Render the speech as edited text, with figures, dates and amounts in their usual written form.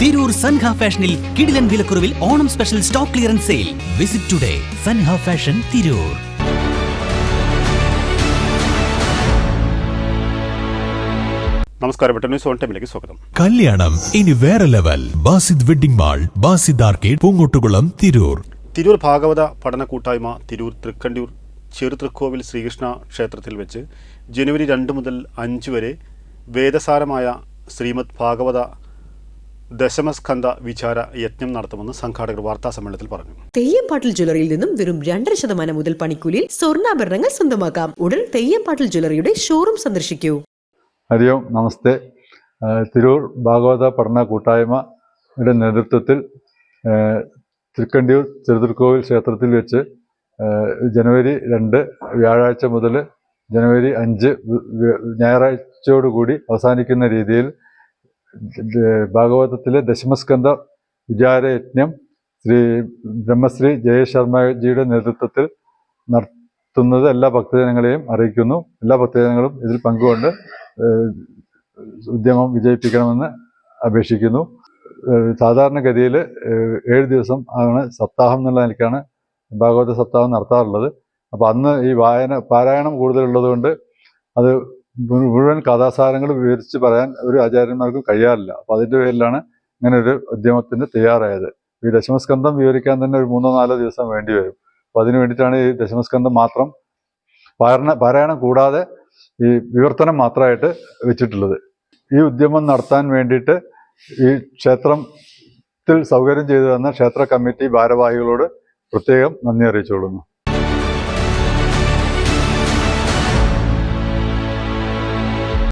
തിരൂർ സൻഹ ഫാഷനിൽ കിടിലൻ വിലക്കുറവിൽ Onam special stock clearance sale. Visit today Sanha fashion Tirur. നമസ്കാരം, ന്യൂസ് ഓൺ ടൈമിലേക്ക് സ്വാഗതം. കല്യാണം ഇനി വേറെ level. Basid wedding mall, Basid arcade, Poongottukulam, Tirur. Tirur Bhagavata പഠന കൂട്ടായ്മ തിരൂർ തൃക്കണ്ടിയൂർ ചെറുതൃക്കോവിൽ ശ്രീകൃഷ്ണ ക്ഷേത്രത്തിൽ വെച്ച് ജനുവരി 2 മുതൽ 5 വരെ വേദസാരമായ ശ്രീമദ് ഭാഗവത ദശമസ്കന്ധ വിചാര യജ്ഞം നടത്തുമെന്ന് സംഘാടകർ വാർത്താസമ്മേളനത്തിൽ പറഞ്ഞു. തെയ്യംപാട്ടിൽ ജ്വല്ലറിയിൽ നിന്നും വെറും 2.5% മുതൽ പണിക്കൂലിയിൽ സ്വർണ്ണാഭരണങ്ങൾ സ്വന്തമാക്കാം. ഉടൻ തെയ്യംപാട്ടിൽ ജ്വല്ലറിയുടെ ഷോറൂം സന്ദർശിക്കൂ. ഹരി ഓം, നമസ്തേ. തിരൂർ ഭാഗവത പഠന കൂട്ടായ്മയുടെ നേതൃത്വത്തിൽ തൃക്കണ്ടിയൂർ ചെറുതൃക്കോവിൽ ക്ഷേത്രത്തിൽ വെച്ച് ജനുവരി 2 വ്യാഴാഴ്ച മുതൽ ജനുവരി 5 ഞായറാഴ്ചയോടുകൂടി അവസാനിക്കുന്ന രീതിയിൽ ഭാഗവതത്തിലെ ദശമസ്കന്ധ വിചാരയജ്ഞം ശ്രീ ബ്രഹ്മശ്രീ ജയശർമ്മജിയുടെ നേതൃത്വത്തിൽ നടത്തുന്നത് എല്ലാ ഭക്തജനങ്ങളെയും അറിയിക്കുന്നു. എല്ലാ ഭക്തജനങ്ങളും ഇതിൽ പങ്കുകൊണ്ട് ഉദ്യമം വിജയിപ്പിക്കണമെന്ന് അപേക്ഷിക്കുന്നു. സാധാരണഗതിയിൽ 7 ദിവസം ആണ് സപ്താഹം എന്നുള്ള നിലയ്ക്കാണ് ഭാഗവത സപ്താഹം നടത്താറുള്ളത്. അപ്പോൾ അന്ന് ഈ പാരായണം കൂടുതലുള്ളത് കൊണ്ട് അത് മുഴുവൻ കഥാസാരങ്ങൾ വിവരിച്ച് പറയാൻ ഒരു ആചാര്യന്മാർക്കും കഴിയാറില്ല. അപ്പോൾ അതിൻ്റെ പേരിലാണ് ഇങ്ങനെ ഒരു ഉദ്യമത്തിന് തയ്യാറായത്. ഈ ദശമസ്കന്ധം വിവരിക്കാൻ തന്നെ ഒരു 3-4 ദിവസം വേണ്ടി വരും. അപ്പോൾ അതിന് വേണ്ടിയിട്ടാണ് ഈ ദശമസ്കന്ധം മാത്രം പാരായണം കൂടാതെ ഈ വിവർത്തനം മാത്രമായിട്ട് വെച്ചിട്ടുള്ളത്. ഈ ഉദ്യമം നടത്താൻ വേണ്ടിയിട്ട് ഈ ക്ഷേത്രത്തിൽ സൗകര്യം ചെയ്തു തന്ന ക്ഷേത്ര കമ്മിറ്റി ഭാരവാഹികളോട് പ്രത്യേകം നന്ദി അറിയിച്ചുകൊള്ളുന്നു.